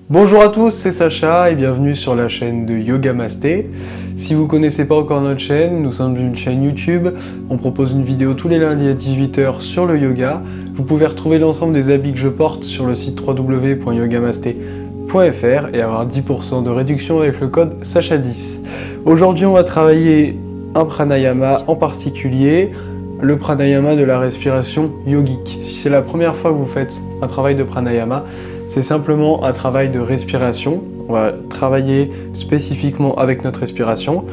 Bonjour à tous, c'est Sacha et bienvenue sur la chaîne de Yoga Masté. Si vous ne connaissez pas encore notre chaîne, nous sommes une chaîne YouTube. On propose une vidéo tous les lundis à 18 h sur le yoga. Vous pouvez retrouver l'ensemble des habits que je porte sur le site www.yogamasté.fr et avoir 10% de réduction avec le code SACHA10. Aujourd'hui, on va travailler un pranayama en particulier, le pranayama de la respiration yogique. Si c'est la première fois que vous faites un travail de pranayama, c'est simplement un travail de respiration. On va travailler spécifiquement avec notre respiration.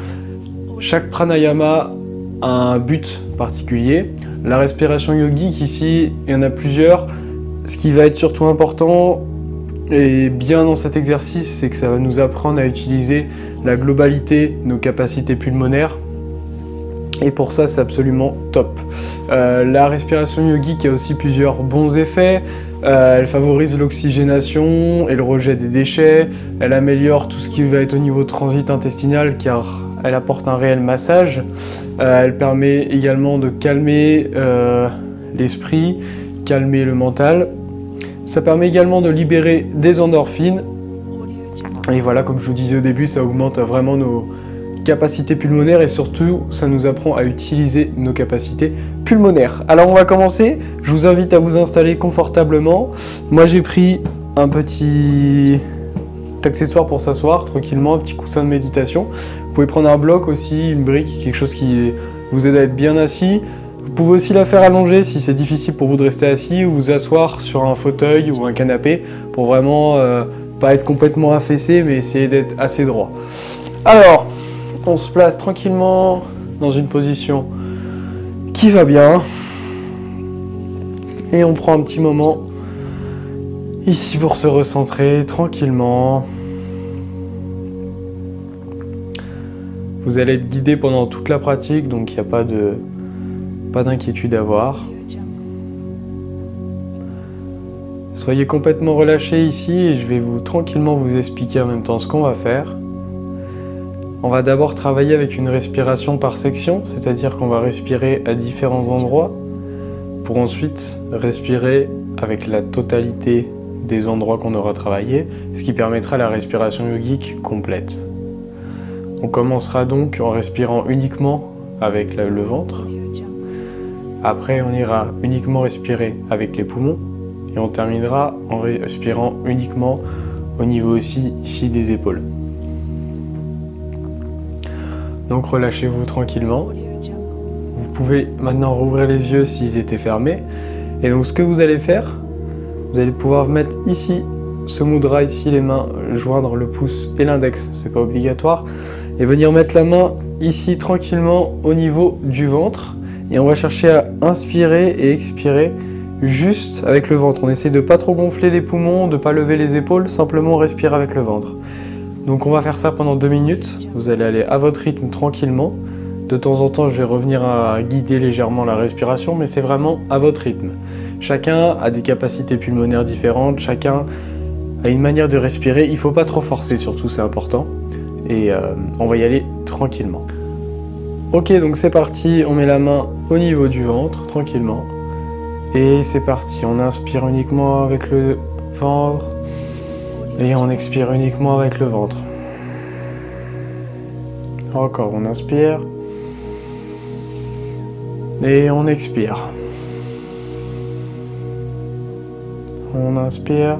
Chaque pranayama a un but particulier. La respiration yogique ici, il y en a plusieurs. Ce qui va être surtout important et bien dans cet exercice, c'est que ça va nous apprendre à utiliser la globalité de nos capacités pulmonaires. Et pour ça, c'est absolument top. La respiration yogique a aussi plusieurs bons effets. Elle favorise l'oxygénation et le rejet des déchets. Elle améliore tout ce qui va être au niveau transit intestinal car elle apporte un réel massage. Elle permet également de calmer l'esprit, calmer le mental. Ça permet également de libérer des endorphines. Et voilà, comme je vous disais au début, ça augmente vraiment nos capacités pulmonaires et surtout ça nous apprend à utiliser nos capacités pulmonaires. Alors on va commencer, je vous invite à vous installer confortablement. Moi j'ai pris un petit accessoire pour s'asseoir tranquillement, un petit coussin de méditation. Vous pouvez prendre un bloc aussi, une brique, quelque chose qui vous aide à être bien assis. Vous pouvez aussi la faire allonger si c'est difficile pour vous de rester assis ou vous asseoir sur un fauteuil ou un canapé pour vraiment pas être complètement affaissé mais essayer d'être assez droit. Alors, on se place tranquillement dans une position qui va bien. Et on prend un petit moment ici pour se recentrer tranquillement. Vous allez être guidé pendant toute la pratique, donc il n'y a pas d'inquiétude à avoir. Soyez complètement relâchés ici et je vais tranquillement vous expliquer en même temps ce qu'on va faire. On va d'abord travailler avec une respiration par section, c'est-à-dire qu'on va respirer à différents endroits pour ensuite respirer avec la totalité des endroits qu'on aura travaillé, ce qui permettra la respiration yogique complète. On commencera donc en respirant uniquement avec le ventre. Après, on ira uniquement respirer avec les poumons et on terminera en respirant uniquement au niveau aussi ici des épaules. Donc relâchez-vous tranquillement. Vous pouvez maintenant rouvrir les yeux s'ils étaient fermés. Et donc ce que vous allez faire, vous allez pouvoir mettre ici, ce mudra ici, les mains, joindre le pouce et l'index, c'est pas obligatoire. Et venir mettre la main ici tranquillement au niveau du ventre. Et on va chercher à inspirer et expirer juste avec le ventre. On essaie de pas trop gonfler les poumons, de pas lever les épaules, simplement respirer avec le ventre. Donc on va faire ça pendant 2 minutes, vous allez aller à votre rythme tranquillement. De temps en temps je vais revenir à guider légèrement la respiration, mais c'est vraiment à votre rythme. Chacun a des capacités pulmonaires différentes, chacun a une manière de respirer, il ne faut pas trop forcer surtout, c'est important. Et on va y aller tranquillement. Ok, donc c'est parti, on met la main au niveau du ventre, tranquillement. Et c'est parti, on inspire uniquement avec le ventre. Et on expire uniquement avec le ventre. Encore, on inspire. Et on expire. On inspire.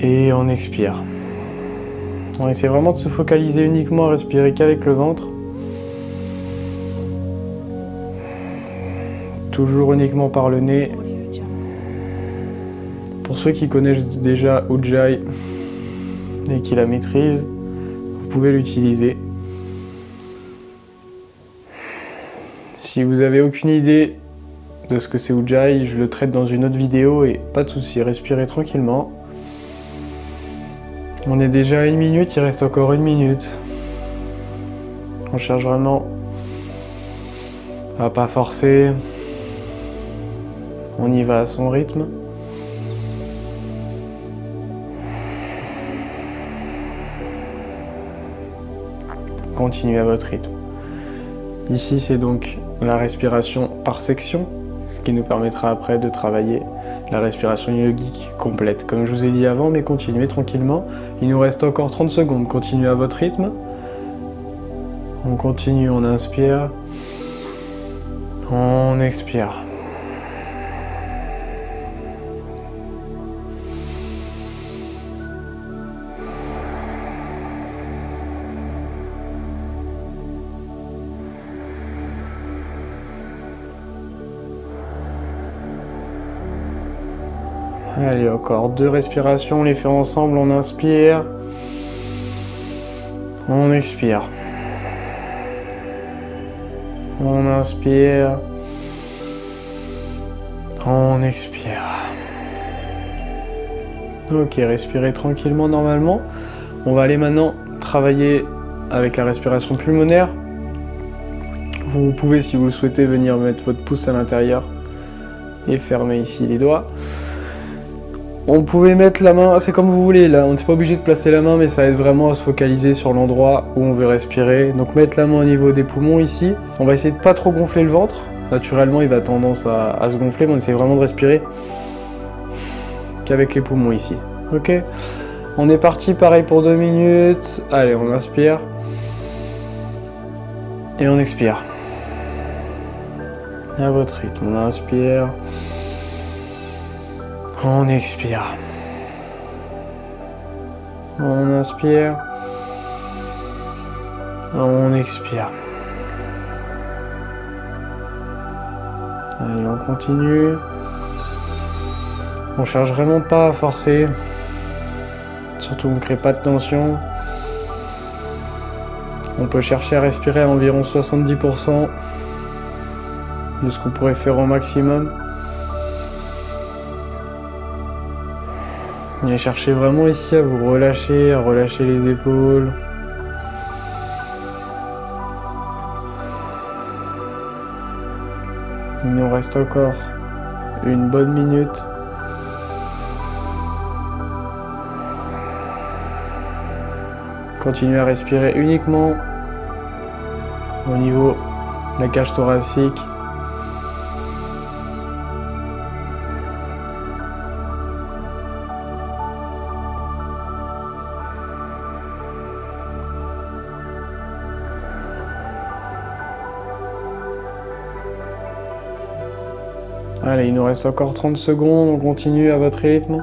Et on expire. On essaie vraiment de se focaliser uniquement à respirer qu'avec le ventre. Toujours uniquement par le nez. Pour ceux qui connaissent déjà Ujjayi et qui la maîtrisent, vous pouvez l'utiliser. Si vous n'avez aucune idée de ce que c'est Ujjayi, je le traite dans une autre vidéo et pas de souci, respirez tranquillement. On est déjà à 1 minute, il reste encore 1 minute. On cherche vraiment à pas forcer. On y va à son rythme. Continuez à votre rythme. Ici, c'est donc la respiration par section, ce qui nous permettra après de travailler la respiration yogique complète. Comme je vous ai dit avant, mais continuez tranquillement. Il nous reste encore 30 secondes. Continuez à votre rythme. On continue, on inspire. On expire. Allez, encore 2 respirations, on les fait ensemble, on inspire, on expire, on inspire, on expire. Ok, respirez tranquillement normalement. On va aller maintenant travailler avec la respiration pulmonaire. Vous pouvez, si vous le souhaitez, venir mettre votre pouce à l'intérieur et fermer ici les doigts. On pouvait mettre la main, c'est comme vous voulez là, on n'est pas obligé de placer la main, mais ça aide vraiment à se focaliser sur l'endroit où on veut respirer. Donc mettre la main au niveau des poumons ici, on va essayer de pas trop gonfler le ventre. Naturellement il va tendance à se gonfler, mais on essaie vraiment de respirer qu'avec les poumons ici. Ok, on est parti, pareil pour 2 minutes. Allez, on inspire et on expire. À votre rythme, on inspire. On expire. On inspire. On expire. Allez, on continue. On cherche vraiment pas à forcer. Surtout, on ne crée pas de tension. On peut chercher à respirer à environ 70% de ce qu'on pourrait faire au maximum. Et cherchez vraiment ici à vous relâcher, à relâcher les épaules. Il nous reste encore une bonne minute. Continuez à respirer uniquement au niveau de la cage thoracique. Allez, il nous reste encore 30 secondes, on continue à votre rythme.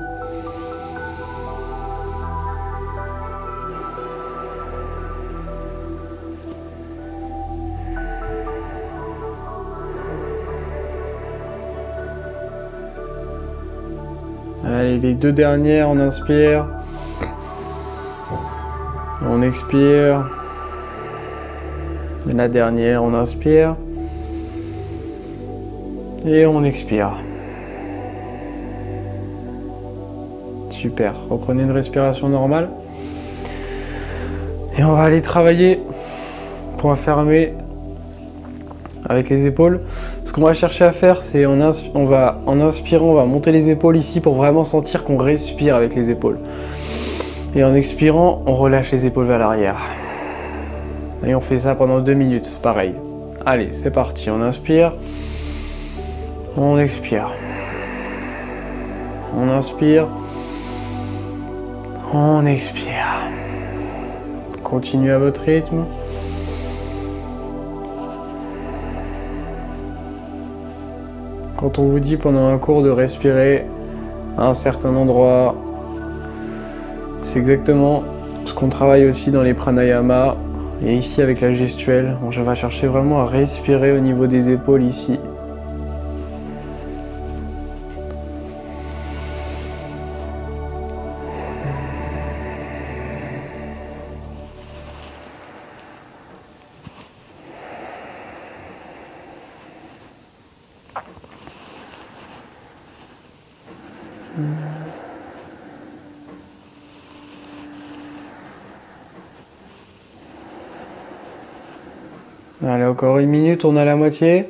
Allez, les 2 dernières, on inspire. On expire. Et la dernière, on inspire. Et on expire. Super. Reprenez une respiration normale. Et on va aller travailler pour fermer avec les épaules. Ce qu'on va chercher à faire, c'est en inspirant, on va monter les épaules ici pour vraiment sentir qu'on respire avec les épaules. Et en expirant, on relâche les épaules vers l'arrière. Et on fait ça pendant 2 minutes, pareil. Allez, c'est parti. On inspire. On expire. On inspire. On expire. Continuez à votre rythme. Quand on vous dit pendant un cours de respirer à un certain endroit, c'est exactement ce qu'on travaille aussi dans les pranayamas. Et ici avec la gestuelle, je vais chercher vraiment à respirer au niveau des épaules ici. Allez, encore 1 minute, on a la moitié.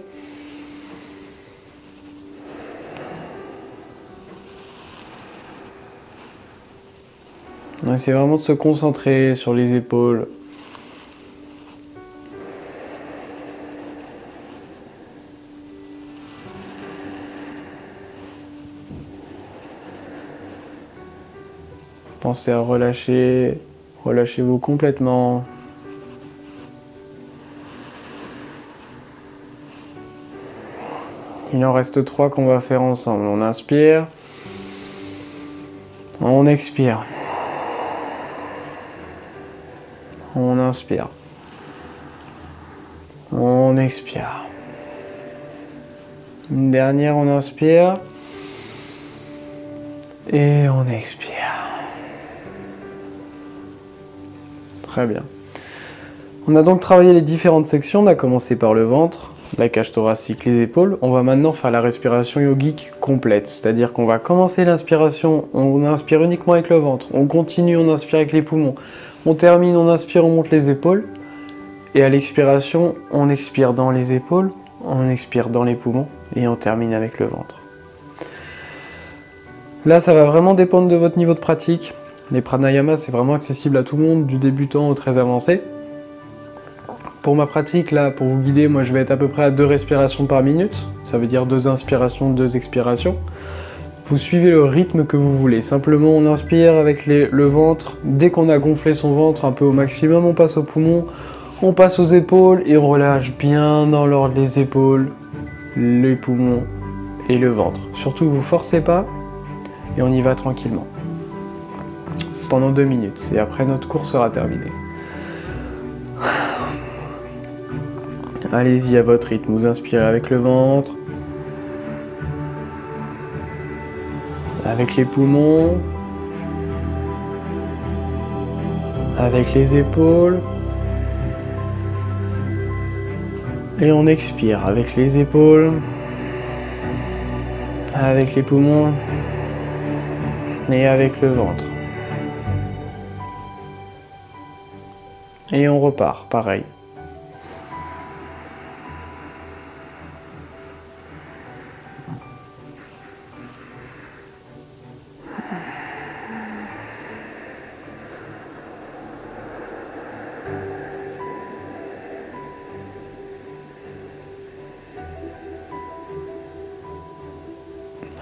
On essaie vraiment de se concentrer sur les épaules. Pensez à relâcher. Relâchez-vous complètement. Il en reste 3 qu'on va faire ensemble. On inspire. On expire. On inspire. On expire. Une dernière, on inspire. Et on expire. Très bien. On a donc travaillé les différentes sections. On a commencé par le ventre, la cage thoracique, les épaules. On va maintenant faire la respiration yogique complète. C'est-à-dire qu'on va commencer l'inspiration, on inspire uniquement avec le ventre. On continue, on inspire avec les poumons. On termine, on inspire, on monte les épaules. Et à l'expiration, on expire dans les épaules, on expire dans les poumons et on termine avec le ventre. Là, ça va vraiment dépendre de votre niveau de pratique. Les pranayamas, c'est vraiment accessible à tout le monde, du débutant au très avancé. Pour ma pratique, là, pour vous guider, moi je vais être à peu près à 2 respirations par minute. Ça veut dire 2 inspirations, 2 expirations. Vous suivez le rythme que vous voulez. Simplement, on inspire avec le ventre. Dès qu'on a gonflé son ventre un peu au maximum, on passe aux poumons, on passe aux épaules et on relâche bien dans l'ordre les épaules, les poumons et le ventre. Surtout, vous forcez pas et on y va tranquillement. Pendant 2 minutes et après notre cours sera terminé. Allez-y à votre rythme, vous inspirez avec le ventre, avec les poumons, avec les épaules, et on expire avec les épaules, avec les poumons et avec le ventre. Et on repart, pareil.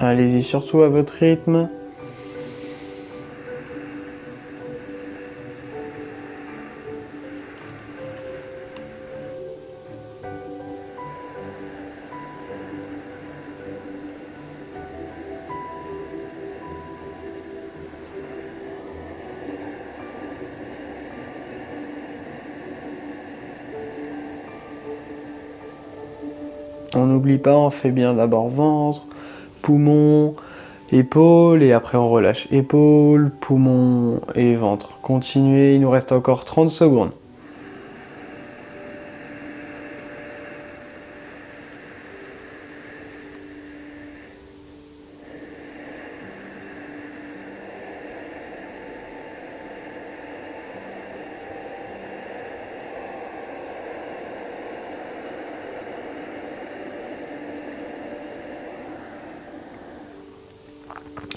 Allez-y surtout à votre rythme. On n'oublie pas, on fait bien d'abord ventre, poumons, épaules et après on relâche épaules, poumons et ventre. Continuez, il nous reste encore 30 secondes.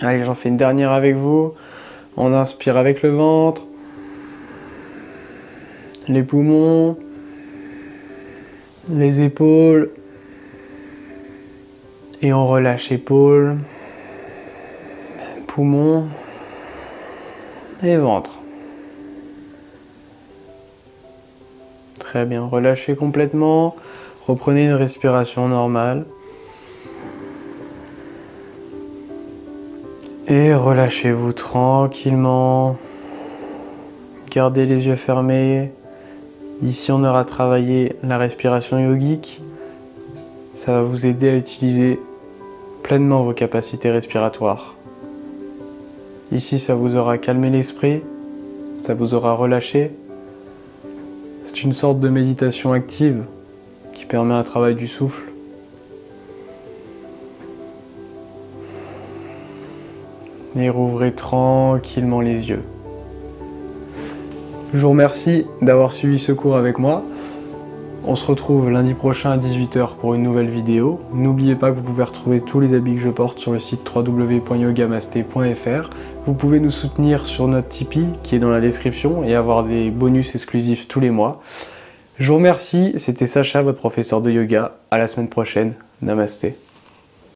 Allez, j'en fais une dernière avec vous. On inspire avec le ventre, les poumons, les épaules, et on relâche épaules, poumons et ventre. Très bien, relâchez complètement, reprenez une respiration normale. Et relâchez-vous tranquillement. Gardez les yeux fermés. Ici, on aura travaillé la respiration yogique. Ça va vous aider à utiliser pleinement vos capacités respiratoires. Ici, ça vous aura calmé l'esprit. Ça vous aura relâché. C'est une sorte de méditation active qui permet un travail du souffle. Et rouvrez tranquillement les yeux. Je vous remercie d'avoir suivi ce cours avec moi. On se retrouve lundi prochain à 18 h pour une nouvelle vidéo. N'oubliez pas que vous pouvez retrouver tous les habits que je porte sur le site www.yogamasté.fr. Vous pouvez nous soutenir sur notre Tipeee qui est dans la description et avoir des bonus exclusifs tous les mois. Je vous remercie, c'était Sacha, votre professeur de yoga. À la semaine prochaine. Namasté.